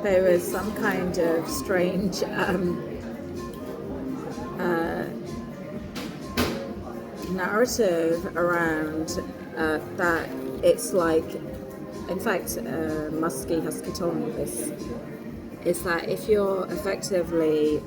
there was some kind of strange narrative around that it's like, in fact, Muskie Husky told me this, is that if you're effectively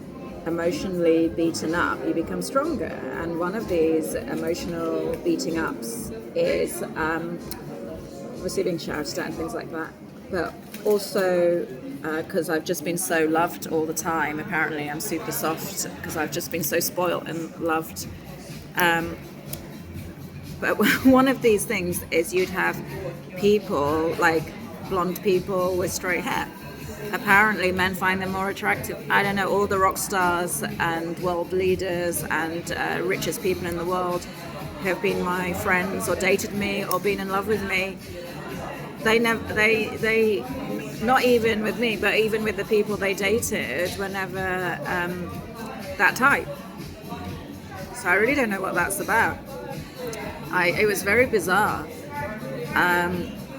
emotionally beaten up, you become stronger. And one of these emotional beating ups is obviously being shouted at and things like that, but also because I've just been so loved all the time. Apparently I'm super soft because I've just been so spoiled and loved. But one of these things is you'd have people, like blonde people with straight hair. Apparently men find them more attractive. I don't know, all the rock stars and world leaders and richest people in the world who have been my friends or dated me or been in love with me, they not even with me, but even with the people they dated, were never that type. So I really don't know what that's about. It was very bizarre.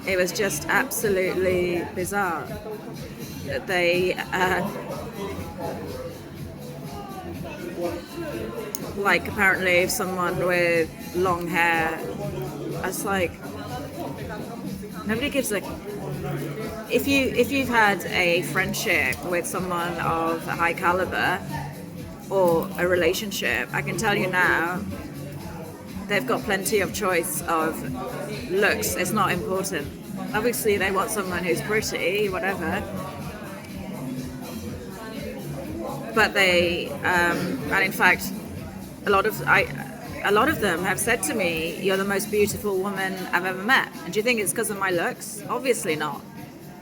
It was just absolutely bizarre. They like, apparently if someone with long hair, it's like nobody gives a. If you've had a friendship with someone of high caliber or a relationship, I can tell you now, they've got plenty of choice of looks. It's not important. Obviously, they want someone who's pretty, whatever. But they, and in fact, a lot of them have said to me, "You're the most beautiful woman I've ever met." And do you think it's because of my looks? Obviously not.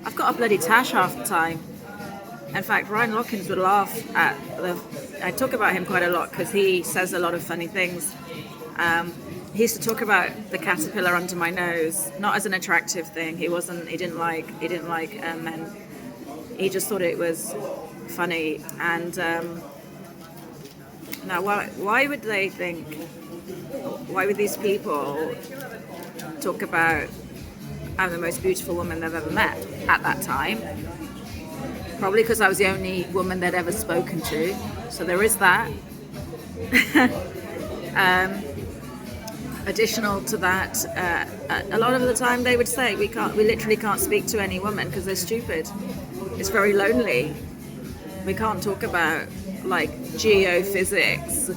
I've got a bloody tash half the time. In fact, Ryan Lockins would laugh at I talk about him quite a lot because he says a lot of funny things. He used to talk about the caterpillar under my nose, not as an attractive thing. He didn't like men. He just thought it was funny. And now, why would they think? Why would these people talk about I'm the most beautiful woman they've ever met at that time? Probably because I was the only woman they'd ever spoken to. So there is that. Additional to that, a lot of the time they would say we literally can't speak to any woman because they're stupid. It's very lonely. We can't talk about like geophysics,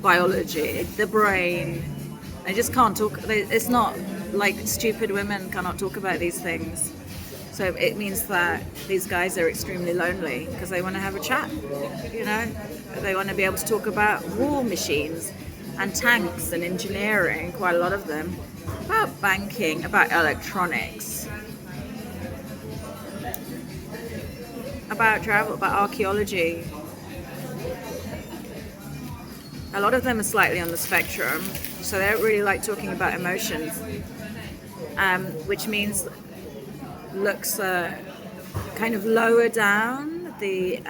biology, the brain. They just can't talk. It's not like stupid women cannot talk about these things. So it means that these guys are extremely lonely because they want to have a chat. You know, they want to be able to talk about war machines and tanks and engineering, quite a lot of them, about banking, about electronics, about travel, about archaeology. A lot of them are slightly on the spectrum, so they don't really like talking about emotions, which means looks kind of lower down the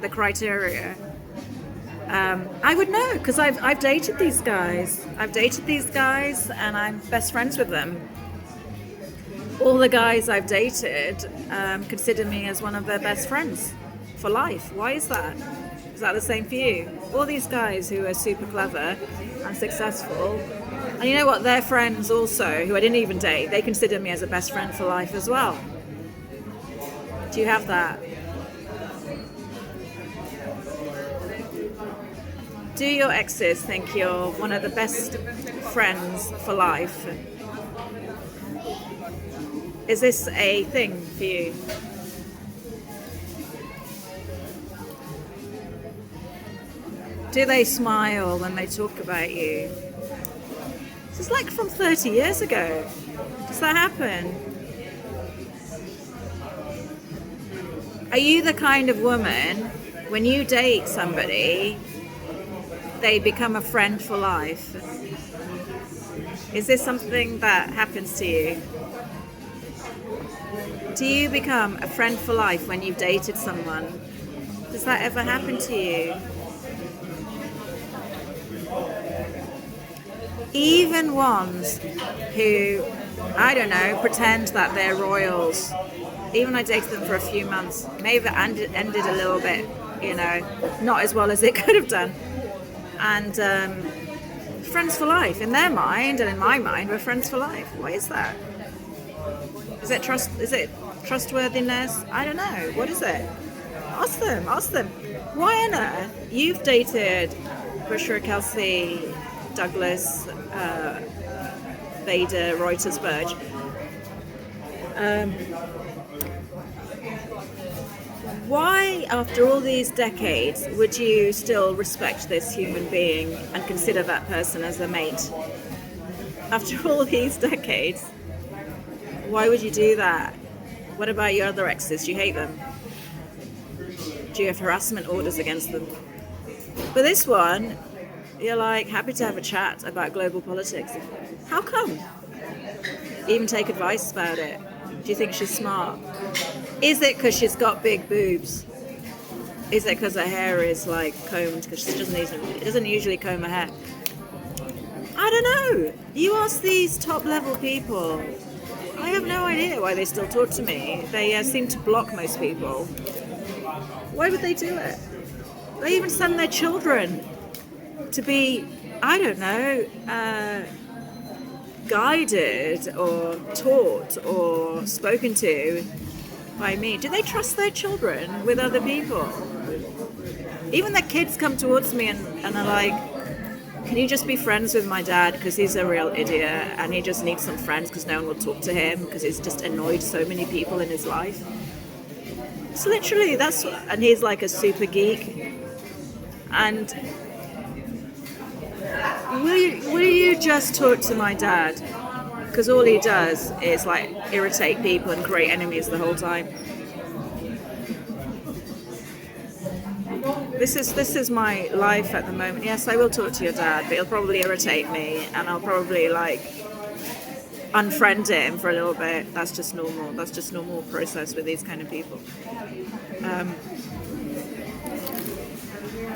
the criteria. I would know because I've dated these guys. And I'm best friends with them. All the guys I've dated consider me as one of their best friends for life. Why is that? Is that the same for you? All these guys who are super clever and successful, and you know what? Their friends also, who I didn't even date, they consider me as a best friend for life as well. Do you have that? Do your exes think you're one of the best friends for life? Is this a thing for you? Do they smile when they talk about you? This is like from 30 years ago. Does that happen? Are you the kind of woman, when you date somebody, they become a friend for life? Is this something that happens to you? Do you become a friend for life when you've dated someone? Does that ever happen to you? even ones who, I don't know, pretend that they're royals. Even I dated them for a few months, maybe it ended a little bit, not as well as it could have done. And friends for life, in their mind and in my mind, we're friends for life. Why is that? Is it trust? Is it trustworthiness? I don't know. What is it? Ask them. Why on earth? You've dated Bushra, Kelsey, Douglas, Vader, Reuters, Burge. Why, after all these decades, would you still respect this human being and consider that person as a mate? After all these decades, why would you do that? What about your other exes? Do you hate them? Do you have harassment orders against them? But this one, you're like happy to have a chat about global politics. How come? Even take advice about it. Do you think she's smart? Is it because she's got big boobs? Is it because her hair is like combed? Because she doesn't usually comb her hair. I don't know. You ask these top level people. I have no idea why they still talk to me. They seem to block most people. Why would they do it? They even send their children to be, I don't know, guided or taught or spoken to by me. Do they trust their children with other people? Even their kids come towards me and are like, can you just be friends with my dad because he's a real idiot and he just needs some friends because no one will talk to him because he's just annoyed so many people in his life. So literally and he's like a super geek. And will you just talk to my dad? Because all he does is like irritate people and create enemies the whole time. This is my life at the moment. Yes, I will talk to your dad, but he'll probably irritate me and I'll probably like unfriend him for a little bit. That's just normal process with these kind of people.